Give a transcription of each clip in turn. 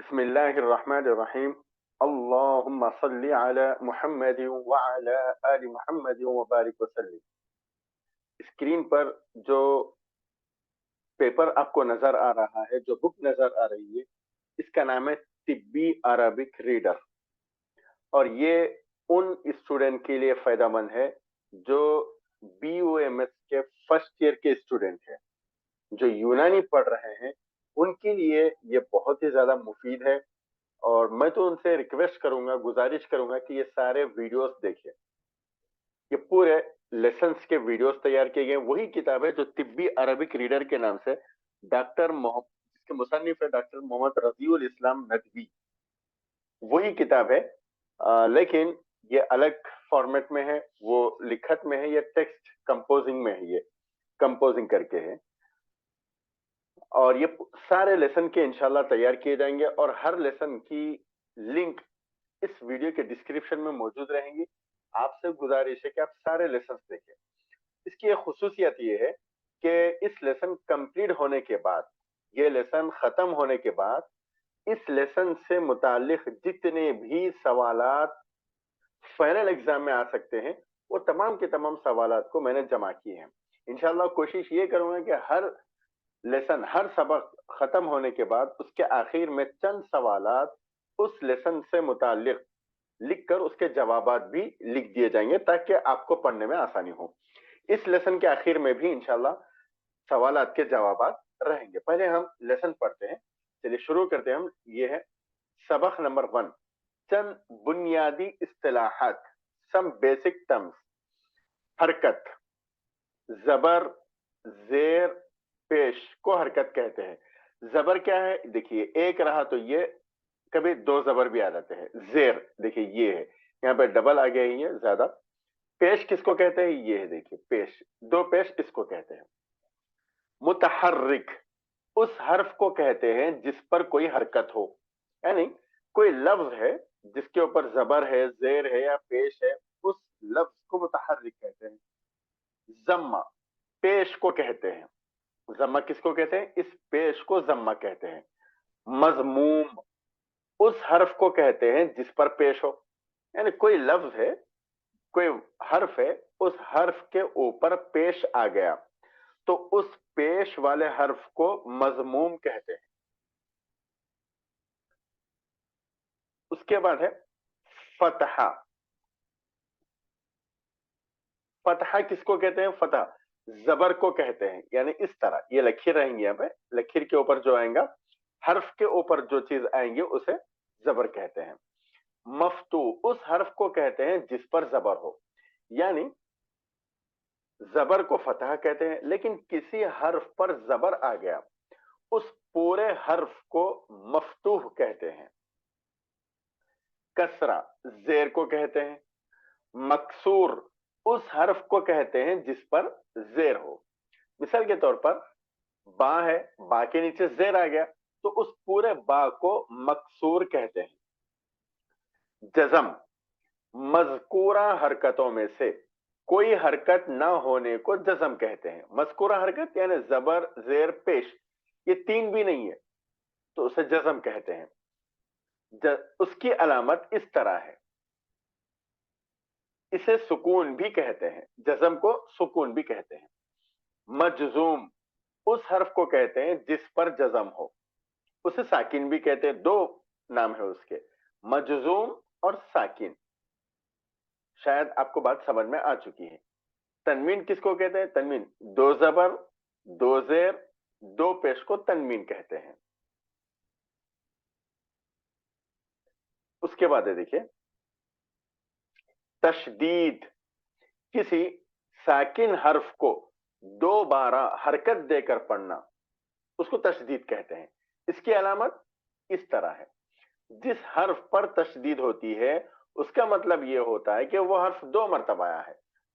بسم الله الرحمن الرحیم اللهم صل علی محمد وعلى آل محمد وبارک وسلم. اسکرین پر جو پیپر آپ کو نظر آ رہا ہے، جو بک نظر آ رہی ہے، اس کا نام ہے طبی عربک ریڈر، اور یہ ان اسٹوڈنٹ کے لیے فائدہ مند ہے جو بی او ایم ایس کے فرسٹ ایئر کے اسٹوڈنٹ ہیں، جو یونانی پڑھ رہے ہیں. ان کے لیے یہ بہت ہی زیادہ مفید ہے، اور میں تو ان سے ریکویسٹ کروں گا، گزارش کروں گا کہ یہ سارے ویڈیوز دیکھیں. یہ پورے لیسنز کے ویڈیوز تیار کیے گئے. وہی کتاب ہے جو طبی عربک ریڈر کے نام سے ڈاکٹر محمد، جس کے مصنف ہے ڈاکٹر محمد رضی الاسلام ندوی، وہی کتاب ہے. لیکن یہ الگ فارمیٹ میں ہے، وہ لکھت میں ہے، یہ ٹیکسٹ کمپوزنگ میں ہے، یہ کمپوزنگ کر کے ہے. اور یہ سارے لیسن کے انشاءاللہ تیار کیے جائیں گے، اور ہر لیسن کی لنک اس ویڈیو کے ڈسکرپشن میں موجود رہیں گی. آپ سے گزارش ہے کہ آپ سارے لیسنز دیکھیں. اس کی ایک خصوصیت یہ ہے کہ اس لیسن کمپلیٹ ہونے کے بعد، یہ لیسن ختم ہونے کے بعد، اس لیسن سے متعلق جتنے بھی سوالات فائنل ایگزام میں آ سکتے ہیں، وہ تمام کے تمام سوالات کو میں نے جمع کیے ہیں. انشاءاللہ کوشش یہ کروں گا کہ ہر لیسن، ہر سبق ختم ہونے کے بعد اس کے آخر میں چند سوالات اس لیسن سے متعلق لکھ کر اس کے جوابات بھی لکھ دیے جائیں گے، تاکہ آپ کو پڑھنے میں آسانی ہو. اس لیسن کے آخر میں بھی انشاءاللہ سوالات کے جوابات رہیں گے. پہلے ہم لیسن پڑھتے ہیں. چلیے شروع کرتے ہیں. ہم یہ ہے سبق نمبر 1، چند بنیادی اصطلاحات، سم بیسک ٹرمز. حرکت، زبر، زیر، پیش کو حرکت کہتے ہیں. زبر کیا ہے؟ دیکھیے ایک رہا تو یہ، کبھی دو زبر بھی آ جاتے ہیں. زیر دیکھیے یہ ہے، یہاں پہ ڈبل آ گیا ہی ہے زیادہ. پیش کس کو کہتے ہیں؟ یہ ہے دیکھیے پیش، دو پیش اس کو کہتے ہیں. متحرک اس حرف کو کہتے ہیں جس پر کوئی حرکت ہو، یعنی کوئی لفظ ہے جس کے اوپر زبر ہے، زیر ہے یا پیش ہے، اس لفظ کو متحرک کہتے ہیں. ضمہ پیش کو کہتے ہیں. ضمہ کس کو کہتے ہیں؟ اس پیش کو ضمہ کہتے ہیں. مضموم اس حرف کو کہتے ہیں جس پر پیش ہو، یعنی کوئی لفظ ہے، کوئی حرف ہے، اس حرف کے اوپر پیش آ گیا تو اس پیش والے حرف کو مضموم کہتے ہیں. اس کے بعد ہے فتحہ. فتحہ کس کو کہتے ہیں؟ فتح زبر کو کہتے ہیں، یعنی اس طرح یہ لکیر رہیں گی، یہاں پہ لکیر کے اوپر جو آئیں گا، حرف کے اوپر جو چیز آئیں گی اسے زبر کہتے ہیں. مفتوح اس حرف کو کہتے ہیں جس پر زبر ہو، یعنی زبر کو فتح کہتے ہیں، لیکن کسی حرف پر زبر آ گیا اس پورے حرف کو مفتوح کہتے ہیں. کسرہ زیر کو کہتے ہیں. مکسور اس حرف کو کہتے ہیں جس پر زیر ہو. مثال کے طور پر با ہے، با کے نیچے زیر آ گیا تو اس پورے با کو مکسور کہتے ہیں. جزم مذکورہ حرکتوں میں سے کوئی حرکت نہ ہونے کو جزم کہتے ہیں. مذکورہ حرکت یعنی زبر، زیر، پیش، یہ تین بھی نہیں ہے تو اسے جزم کہتے ہیں. اس کی علامت اس طرح ہے، اسے سکون بھی کہتے ہیں، جزم کو سکون بھی کہتے ہیں. مجزوم اس حرف کو کہتے ہیں جس پر جزم ہو، اسے ساکن بھی کہتے ہیں. دو نام ہے اس کے، مجزوم اور ساکن. شاید آپ کو بات سمجھ میں آ چکی ہے. تنوین کس کو کہتے ہیں؟ تنوین دو زبر، دو زیر، دو پیش کو تنوین کہتے ہیں. اس کے بعد ہے دیکھیے تشدید، کسی ساکن حرف کو دوبارہ حرکت دے کر پڑھنا، اس کو تشدید کہتے ہیں. اس کی علامت اس طرح ہے، جس حرف پر تشدید ہوتی ہے اس کا مطلب یہ ہوتا ہے کہ وہ حرف دو مرتبہ آیا ہے.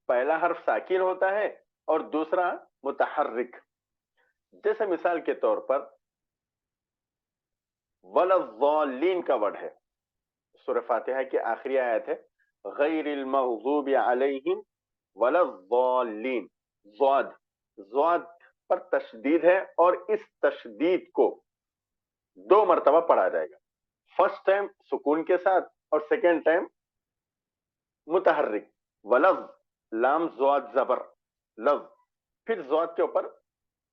پہلا حرف ساکن ہوتا ہے اور دوسرا متحرک. جیسے مثال کے طور پر وَلَضَّالِّينَ کا ورڈ ہے، سورہ فاتحہ کی آخری آیت ہے غیر المغضوب علیہم وَلَضَّالِّينَ. ضاد پر تشدید ہے اور اس تشدید کو دو مرتبہ پڑھا جائے گا. फर्स्ट टाइम सुकून के साथ और सेकेंड टाइम मुतहर्रिक। वलज लाम ज़ाद जबर लज, फिर ज़ाद के ऊपर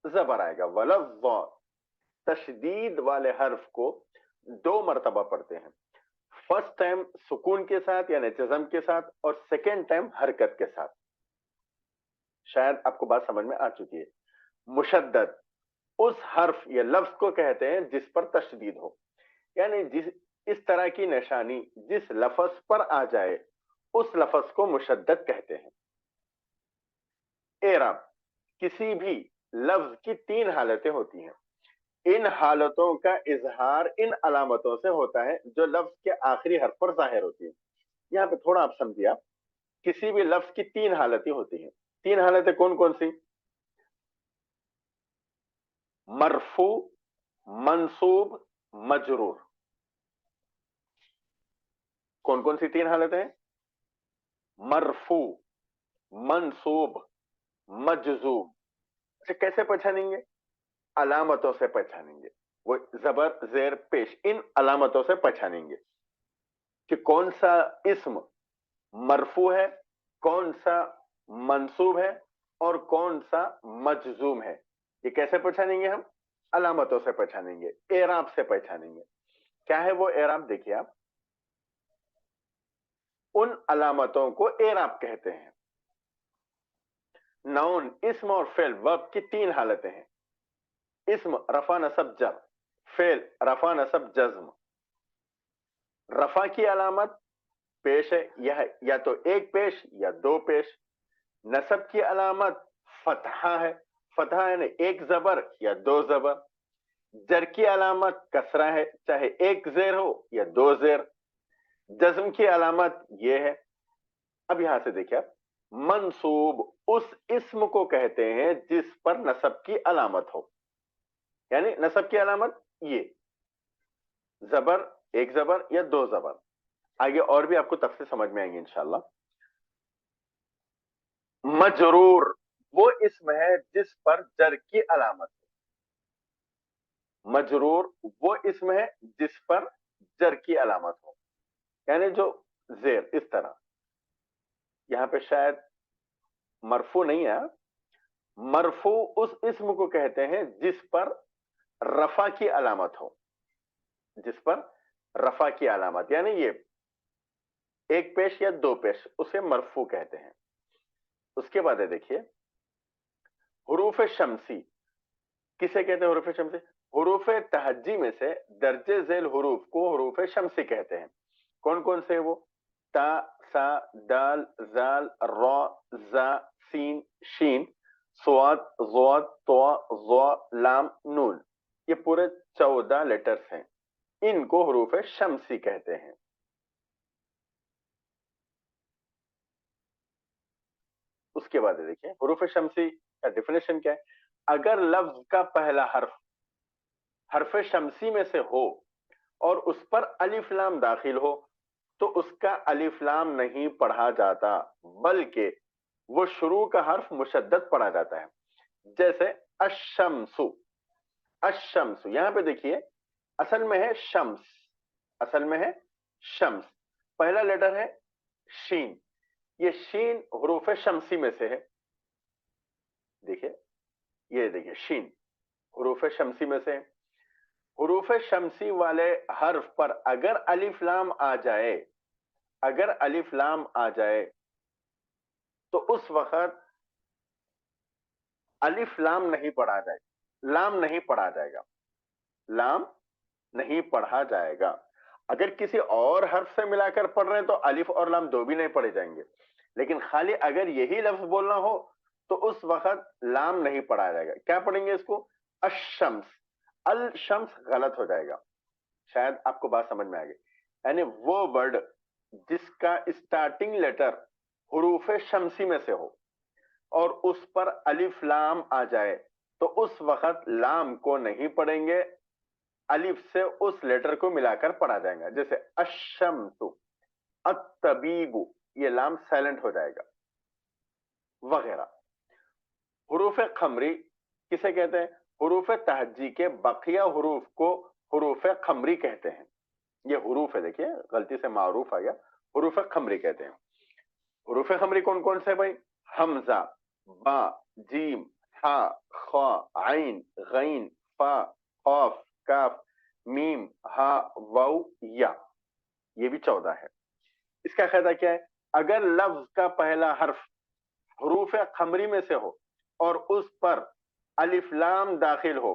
जबर आएगा वलज। तशदीद वाले हर्फ को 2 मरतबा पढ़ते हैं, फर्स्ट टाइम सुकून के साथ यानी जज़म के साथ और सेकेंड टाइम हरकत के साथ। शायद आपको बात समझ में आ चुकी है। मुशद्दद उस हर्फ या लफ्ज को कहते हैं जिस पर तशदीद हो, यानी जिस इस तरह की निशानी जिस लफ्ज पर आ जाए उस लफ्ज को मुशद्दद कहते हैं। एराब किसी भी लफ्ज की 3 हालतें होती हैं। इन हालतों का इजहार इन अलामतों से होता है जो लफ्ज के आखिरी हर्फ पर जाहिर होती है। यहाँ पे थोड़ा आप समझिए, आप किसी भी लफ्ज की 3 हालतें होती हैं। 3 हालतें कौन कौन सी? मरफू, मंसूब, मजरूर। कौन कौन सी 3 हालतें हैं? मरफू, मंसूब, मजजूम। अच्छा, कैसे पहचानेंगे? अलामतों से पहचानेंगे। वो जबर जेर पेश, इन अलामतों से पहचानेंगे कि कौन सा इस्म मरफू है, कौन सा मंसूब है और कौन सा मजजूम है। ये कैसे पहचानेंगे? हम अलामतों से पहचानेंगे, एराब से पहचानेंगे। क्या है वो एराब? देखिए आप, उन अलामतों को एराब कहते हैं। नाउन इस्म और फेल वर्ब की 3 हालतें हैं। इस्म रफा नसब जर, फेल रफा नसब जज्म। रफा की अलामत पेश है, यह या तो एक पेश या 2 पेश। नसब की अलामत फतहा है, फतहा यानी एक जबर या 2 जबर। जर की अलामत कसरा है, चाहे एक जेर हो या 2 जेर। जज्म की अलामत यह है। अब यहां से देखिए आप, मंसूब उस इस्म को कहते हैं जिस पर नसब की अलामत हो, यानी नसब की अलामत ये जबर, एक जबर या 2 जबर। आगे और भी आपको तफसील समझ में आएंगे इंशाल्लाह। मजरूर वो इस्म है जिस पर जर की अलामत हो। मजरूर वो इस्म है जिस पर जर की अलामत हो, यानी जो जेर इस तरह। यहां पे शायद मरफू नहीं है। मरफू उस इस्म को कहते हैं जिस पर रफा की अलामत हो, जिस पर रफा की अलामत, यानी ये एक पेश या 2 पेश, उसे मरफू कहते हैं। उसके बाद है देखिए, हुरूफ शमसी किसे कहते हैं? हुरूफ शमसी हुरूफ तहज्जी में से दर्जे झेल हुरूफ को हुरूफ शमसी कहते हैं। कौन कौन से? वो ता, सा, दाल, जाल, रा, जा, सीन, शीन, स्वाद, ज़ाद, तवा, ज़ा, लाम, नून। ये पूरे 14 लेटर्स हैं, इनको हुरूफ शमसी कहते हैं। उसके बाद देखिए, हुरूफ शमसी का डेफिनेशन क्या है? अगर लफ्ज का पहला हर्फ हर्फ शमसी में से हो और उस पर अलिफ लाम दाखिल हो तो उसका अलिफ लाम नहीं पढ़ा जाता, बल्कि वो शुरू का हर्फ मुशद्दद पढ़ा जाता है। जैसे अशम्सु, अशम्सु यहां पे देखिए असल में है शम्स, असल में है शम्स। पहला लेटर है शीन, ये शीन हुरूफ शमसी में से है। देखिए, ये देखिए शीन हुरूफ शमसी में से है। हुरूफ शमसी वाले हर्फ पर अगर अलिफ लाम आ जाए, अगर अलिफ लाम आ जाए तो उस वक्त अलिफ लाम नहीं पढ़ा जाएगा, लाम नहीं पढ़ा जाएगा, लाम नहीं पढ़ा जाएगा। अगर किसी और हर्फ से मिलाकर पढ़ रहे हैं तो अलिफ और लाम दो भी नहीं पढ़े जाएंगे, लेकिन खाली अगर यही लफ्ज बोलना हो तो उस वक्त लाम नहीं पढ़ा जाएगा। क्या पढ़ेंगे इसको? अशम्स, अल शम्स गलत हो जाएगा। शायद आपको बात समझ में आ गई। यानी वो वर्ड जिसका स्टार्टिंग लेटर हुरूफ शमसी में से हो और उस पर अलिफ लाम आ जाए तो उस वक्त लाम को नहीं पढ़ेंगे, अलिफ से उस लेटर को मिलाकर पढ़ा जाएगा। जैसे अशम्सु, अत्तबीबु, ये लाम साइलेंट हो जाएगा वगैरह। हुरूफ खमरी किसे कहते हैं? हुरूफ तहज्जी के बकिया हुरूफ को हुरूफ खमरी कहते हैं। یہ حروف ہے, دیکھیے غلطی سے معروف آ گیا, حروف خمری کہتے ہیں. حروف خمری کون کون سے بھائی؟ حمزہ, با, جیم, ہا, خا, عین, غین, فا, قاف, کاف, میم, ہا, واو, یا. یہ بھی 14 ہے. اس کا قاعدہ کیا ہے؟ اگر لفظ کا پہلا حرف حروف خمری میں سے ہو اور اس پر الف لام داخل ہو,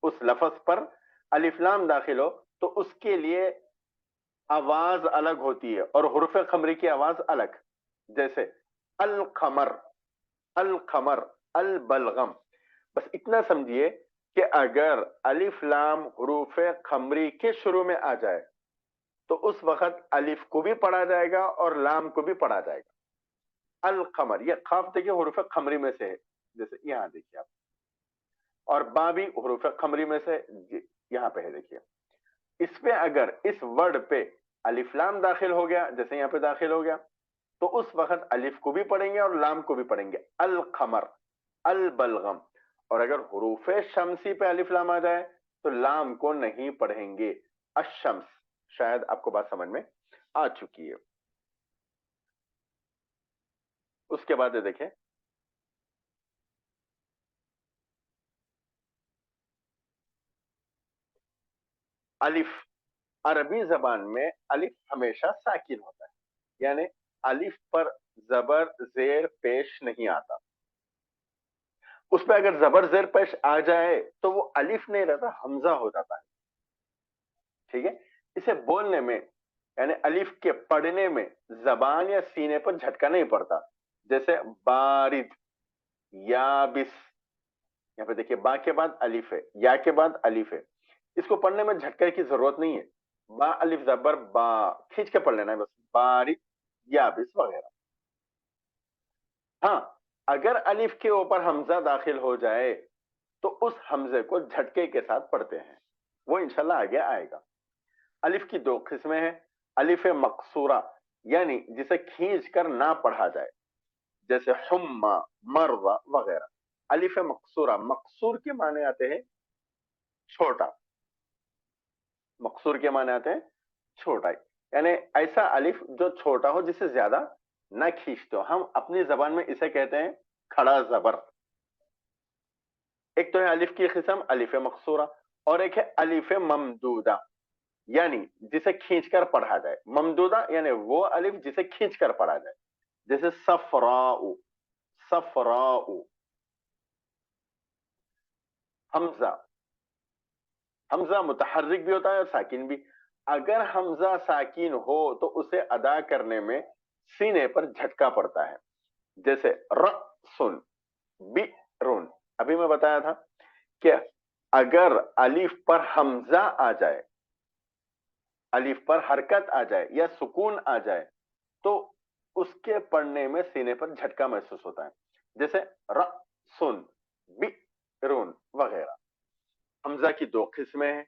اس لفظ پر الف لام داخل ہو, تو اس کے لیے آواز الگ ہوتی ہے اور حروف خمری کی آواز الگ. جیسے القمر, القمر, البلغم. بس اتنا سمجھیے کہ اگر الف لام حروف خمری کے شروع میں آ جائے تو اس وقت الف کو بھی پڑھا جائے گا اور لام کو بھی پڑھا جائے گا. القمر, یہ خاف دیکھیے حروف خمری میں سے ہے, جیسے یہاں دیکھیے آپ, اور با بھی حروف خمری میں سے یہاں پہ ہے دیکھیے. اس پہ اگر اس ورڈ پہ الف لام داخل ہو گیا, جیسے یہاں پہ داخل ہو گیا, تو اس وقت الف کو بھی پڑھیں گے اور لام کو بھی پڑھیں گے. القمر, البلغم. اور اگر حروف شمسی پہ الف لام آ جائے تو لام کو نہیں پڑھیں گے. الشمس. شاید آپ کو بات سمجھ میں آ چکی ہے. اس کے بعد دیکھیں الف. عربی زبان میں الف ہمیشہ ساکن ہوتا ہے, یعنی الف پر زبر زیر پیش نہیں آتا. اس پہ اگر زبر زیر پیش آ جائے تو وہ الف نہیں رہتا, حمزہ ہو جاتا ہے. ٹھیک ہے. اسے بولنے میں یعنی الف کے پڑھنے میں زبان یا سینے پر جھٹکا نہیں پڑتا. جیسے بارد, یابس. یہاں پہ دیکھیے با کے بعد الف ہے, یا کے بعد الف ہے. اس کو پڑھنے میں جھٹکے کی ضرورت نہیں ہے. با الف زبر با کھینچ کے پڑھ لینا ہے بس, بارد, یابس وغیرہ. ہاں, اگر الف کے اوپر حمزہ داخل ہو جائے تو اس حمزے کو جھٹکے کے ساتھ پڑھتے ہیں, وہ انشاءاللہ آگے آئے گا. الف کی 2 قسمیں ہیں. الف مقصورہ یعنی جسے کھینچ کر نہ پڑھا جائے, جیسے حما, مروا وغیرہ. الف مقصورہ, مقصور کے معنی آتے ہیں چھوٹا. مقصور کے معنی آتے ہیں چھوٹا, یعنی ایسا الف جو چھوٹا ہو, جسے زیادہ نہ کھینچتے ہو. ہم اپنی زبان میں اسے کہتے ہیں کھڑا زبر. ایک تو ہے الف کی قسم الف مقصورہ, اور ایک ہے الف ممدودہ یعنی جسے کھینچ کر پڑھا جائے. ممدودہ یعنی وہ الف جسے کھینچ کر پڑھا جائے, جیسے صفراء, صفراء. حمزہ, حمزہ متحرک بھی ہوتا ہے اور ساکن بھی. اگر حمزہ ساکن ہو تو اسے ادا کرنے میں سینے پر جھٹکا پڑتا ہے, جیسے رأسن, بئرن. ابھی میں بتایا تھا کہ اگر الف پر حمزہ آ جائے, الف پر حرکت آ جائے یا سکون آ جائے تو اس کے پڑھنے میں سینے پر جھٹکا محسوس ہوتا ہے, جیسے رأسن, بئرن وغیرہ. حمزہ کی 2 قسمیں ہیں,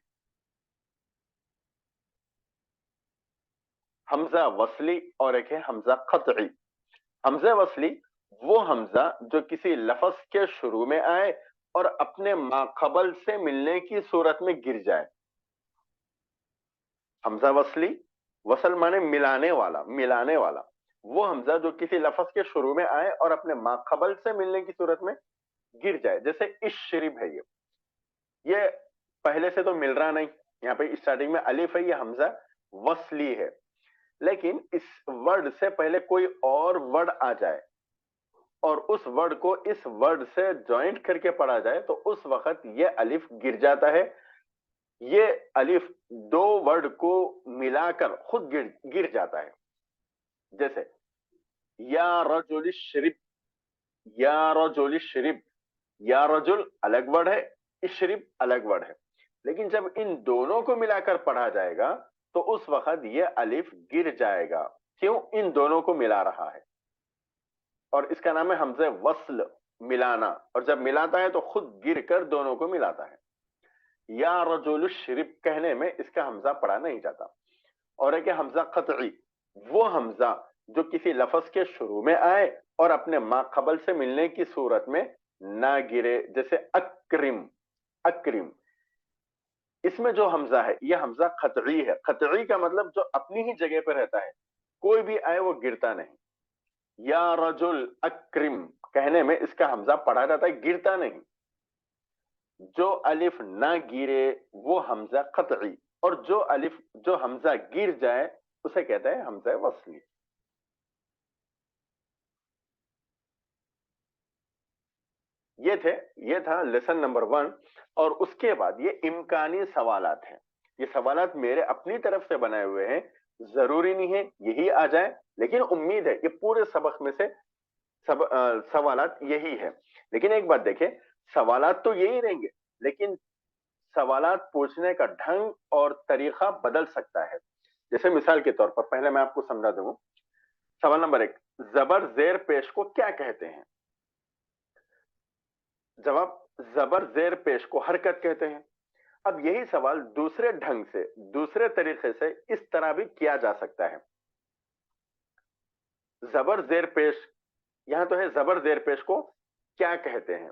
حمزہ وصلی اور ایک ہے حمزہ قطعی. حمزہ وصلی وہ حمزہ جو کسی لفظ کے شروع میں آئے اور اپنے ماقبل سے ملنے کی صورت میں گر جائے. حمزہ وصلی, وصل مانے ملانے والا, ملانے والا. وہ حمزہ جو کسی لفظ کے شروع میں آئے اور اپنے ماقبل سے ملنے کی صورت میں گر جائے. جیسے اشرب ہے, یہ پہلے سے تو مل رہا نہیں, یہاں پہ اسٹارٹنگ میں الف ہے, یہ حمزہ وصلی ہے. لیکن اس ورڈ سے پہلے کوئی اور ورڈ آ جائے اور اس ورڈ کو اس ورڈ سے جوائنٹ کر کے پڑھا جائے تو اس وقت یہ الف گر جاتا ہے. یہ الف 2 ورڈ کو ملا کر خود گر جاتا ہے. جیسے یا رجل شرب, یا رجل شرب. یا رجل الگ ورڈ ہے, اشرب الگ ورڈ ہے, لیکن جب ان دونوں کو ملا کر پڑھا جائے گا تو اس وقت یہ الف گر جائے گا. کیوں؟ ان دونوں کو ملا رہا ہے, اور اس کا نام ہے حمزہ وصل, ملانا. اور جب ملاتا ہے تو خود گر کر دونوں کو ملاتا ہے. یا رجل الشرب کہنے میں اس کا حمزہ پڑھا نہیں جاتا. اور ایک حمزہ قطعی, وہ حمزہ جو کسی لفظ کے شروع میں آئے اور اپنے ماقبل سے ملنے کی صورت میں نہ گرے, جیسے اکرم, اکرم. इसमें जो हमजा है ये हमजा खतई है। खतई का मतलब जो अपनी ही जगह पर रहता है, कोई भी आए वो गिरता नहीं। या रजुल अक्रिम कहने में इसका हमजा पढ़ा जाता है, गिरता नहीं। जो अलिफ ना गिरे वो हमजा खतई, और जो हमजा गिर जाए उसे कहते हैं हमजा वस्ली। ये था लेसन नंबर 1। और उसके बाद ये इम्कानी सवालात हैं। ये सवालात मेरे अपनी तरफ से बनाए हुए हैं, जरूरी नहीं है यही आ जाए, लेकिन उम्मीद है ये पूरे सबक में से सवालात यही है। लेकिन एक बात देखें, सवालात तो यही रहेंगे, लेकिन सवालात पूछने का ढंग और तरीका बदल सकता है। जैसे मिसाल के तौर पर पहले मैं आपको समझा दूं। सवाल नंबर 1, जबर जेर पेश को क्या कहते हैं? जवाब, जबर जेर पेश को हरकत कहते हैं। अब यही सवाल दूसरे ढंग से, दूसरे तरीके से इस तरह भी किया जा सकता है। जबर जेर पेश, यहां तो है जबर जेर पेश को क्या कहते हैं।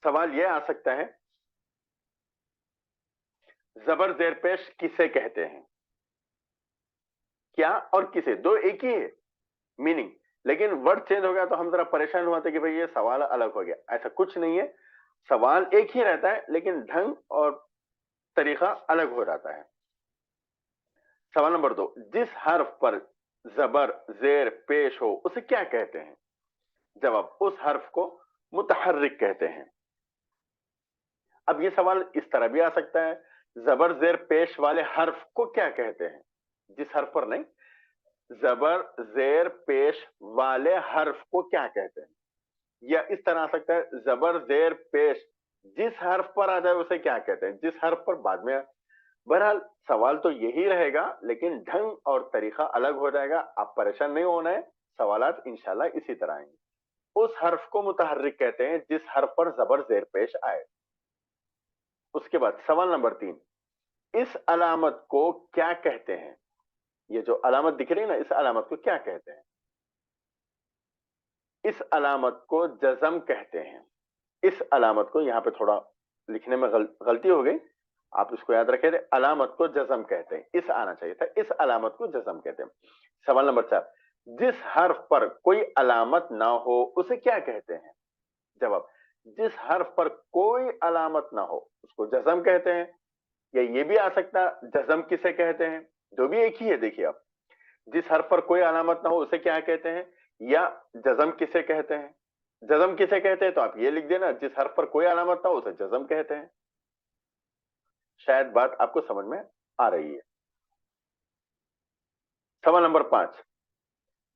सवाल यह आ सकता है, जबर जेर पेश किसे कहते हैं? क्या और किसे, दो एक ही है मीनिंग, लेकिन वर्ड चेंज हो गया तो हम जरा परेशान हुआ था कि भाई ये सवाल अलग हो गया। ऐसा कुछ नहीं है, सवाल एक ही रहता है, लेकिन ढंग और तरीका अलग हो जाता है। सवाल नंबर 2, जिस हर्फ पर जबर जेर पेश हो उसे क्या कहते हैं? जवाब, उस हर्फ को मुतहर्रिक कहते हैं। अब ये सवाल इस तरह भी आ सकता है, जबर जेर पेश वाले हर्फ को क्या कहते हैं? जिस हर्फ पर नहीं, जबर जेर पेश वाले हर्फ को क्या कहते हैं? या इस तरह आ सकता है, जबर जेर पेश जिस हर्फ पर आ जाए उसे क्या कहते हैं? जिस हर्फ पर बाद में। बहरहाल सवाल तो यही रहेगा, लेकिन ढंग और तरीका अलग हो जाएगा। आप परेशान नहीं होना है, सवालात इंशाल्लाह इसी तरह आएंगे। उस हर्फ को मुतहर्रिक कहते हैं जिस हर्फ पर जबर जेर पेश आए। उसके बाद सवाल नंबर 3, इस अलामत को क्या कहते हैं? ये जो अलामत दिख रही है ना, इस अलामत को क्या कहते हैं? इस अलामत को जज़म कहते हैं। इस अलामत को, यहां पे थोड़ा लिखने में गलती हो गई, आप इसको याद रखें, अलामत को जज़म कहते हैं, इस आना चाहिए था, इस अलामत को जज़म कहते हैं। सवाल नंबर 4, जिस हर्फ पर कोई अलामत ना हो उसे क्या कहते हैं? जवाब, जिस हर्फ पर कोई अलामत ना हो उसको जज़म कहते हैं। या ये भी आ सकता है, जज़म किसे कहते हैं? जो भी एक ही है। देखिए आप, जिस हर्फ पर कोई अलामत ना हो उसे क्या कहते हैं, या जज़म किसे कहते हैं। जज़म किसे कहते हैं तो आप ये लिख देना, जिस हर्फ पर कोई अलामत ना हो उसे जज़म कहते हैं। शायद बात आपको समझ में आ रही है। सवाल नंबर 5,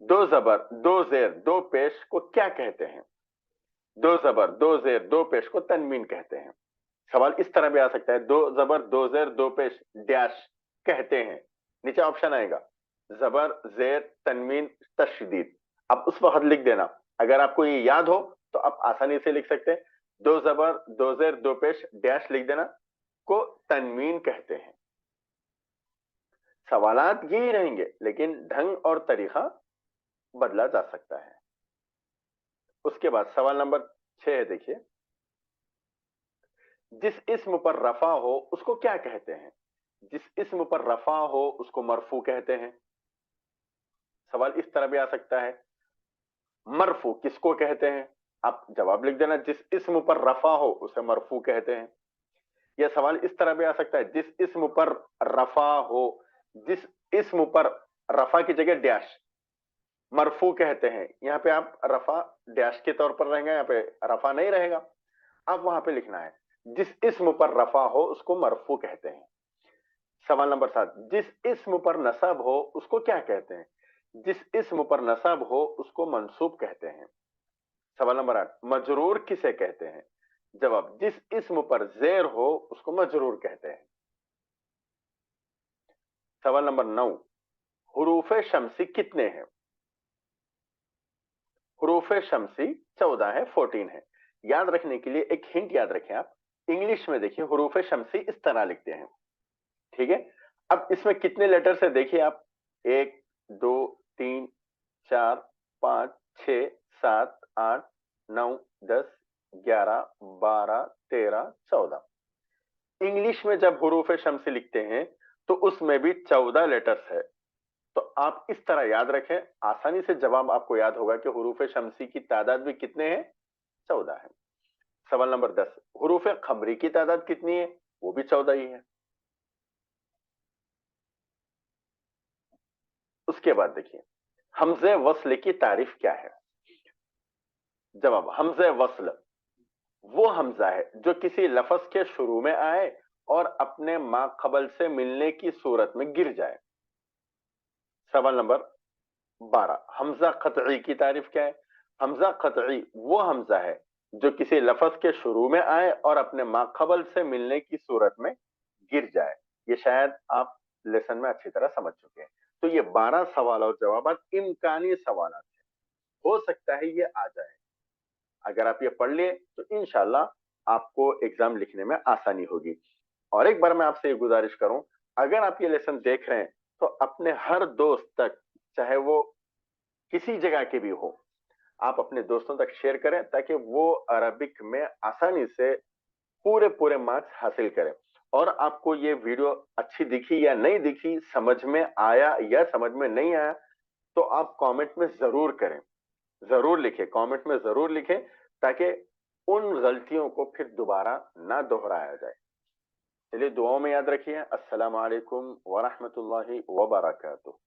दो जबर दो जेर दो पेश को क्या कहते हैं? दो जबर दो जेर दो पेश को तनवीन कहते हैं। सवाल इस तरह भी आ सकता है, दो जबर दो जेर दो पेश डैश कहते हैं। नीचे ऑप्शन आएगा, जबर जेर तनवीन तशदीद। आप उस वक्त लिख देना, अगर आपको ये याद हो तो आप आसानी से लिख सकते हैं, दो जबर दो जेर दो पेश डैश लिख देना, को तनवीन कहते हैं। सवालात यही रहेंगे, लेकिन ढंग और तरीका बदला जा सकता है। उसके बाद सवाल नंबर 6 देखिए, जिस इस्म पर रफा हो उसको क्या कहते हैं? जिस इस्म पर रफा हो उसको मरफू कहते हैं। सवाल इस तरह भी आ सकता है, मरफू किसको कहते हैं? आप जवाब लिख देना, जिस इस्म पर रफा हो उसे मरफू कहते हैं। यह सवाल इस तरह भी आ सकता है, जिस इस्म पर रफा हो, जिस इस्म पर रफा की जगह डैश मरफू कहते हैं। यहां पे आप रफा डैश के तौर पर रहेंगे, यहां पे रफा नहीं रहेगा, आप वहां पे लिखना है, जिस इस्म पर रफा हो उसको मरफू कहते हैं। सवाल नंबर 7, जिस इस्म पर नसब हो उसको क्या कहते हैं? जिस इस्म पर नसब हो उसको मंसूब कहते हैं। सवाल नंबर 8, मजरूर किसे कहते हैं? जवाब, जिस इस्म पर जेर हो उसको मजरूर कहते हैं। सवाल नंबर 9, हुरूफ शमसी कितने हैं? हुरूफ शमसी 14 है, 14 है। याद रखने के लिए एक हिंट याद रखें आप, इंग्लिश में देखिए हुरूफ शमसी इस तरह लिखते हैं, ठीक है? अब इसमें कितने लेटर्स है देखिए आप, 1 2 3 4 5 6 7 8 9 10 11 12 13 14। इंग्लिश में जब हुरूफ शम्सी लिखते हैं तो उसमें भी 14 लेटर्स है। तो आप इस तरह याद रखें, आसानी से जवाब आपको याद होगा कि हुरूफ शम्सी की तादाद भी कितने हैं? 14 है। सवाल नंबर 10, हुरूफ खमरी की तादाद कितनी है? वो भी 14 ही है। उसके बाद देखिए, हमजे वस्ल की तारीफ क्या है? जवाब, हमजे वस्ल वो हमजा है जो किसी लफ्ज के शुरू में आए और अपने माक़बल से मिलने की सूरत में गिर जाए। सवाल नंबर 12, हमजा कतई की तारीफ क्या है? हमजा कतई वो हमजा है जो किसी लफ्ज के शुरू में आए और अपने माक़बल से मिलने की सूरत में गिर जाए। ये शायद आप लेसन में अच्छी तरह समझ चुके हैं। तो ये 12 सवाल और जवाब इम्कानी सवाल है, हो सकता है ये आ जाए। अगर आप ये पढ़ लिए तो इंशाल्लाह आपको एग्जाम लिखने में आसानी होगी। और एक बार मैं आपसे ये गुजारिश करूं, अगर आप ये लेसन देख रहे हैं तो अपने हर दोस्त तक, चाहे वो किसी जगह के भी हो, आप अपने दोस्तों तक शेयर करें ताकि वो अरबिक में आसानी से पूरे पूरे मार्क्स हासिल करें। और आपको ये वीडियो अच्छी दिखी या नहीं दिखी, समझ में आया या समझ में नहीं आया, तो आप कमेंट में जरूर करें, जरूर लिखें, कमेंट में जरूर लिखें ताकि उन गलतियों को फिर दोबारा ना दोहराया जाए। चलिए दुआओं में याद रखिए। अस्सलाम वालेकुम व रहमतुल्लाहि व बरकातुहू।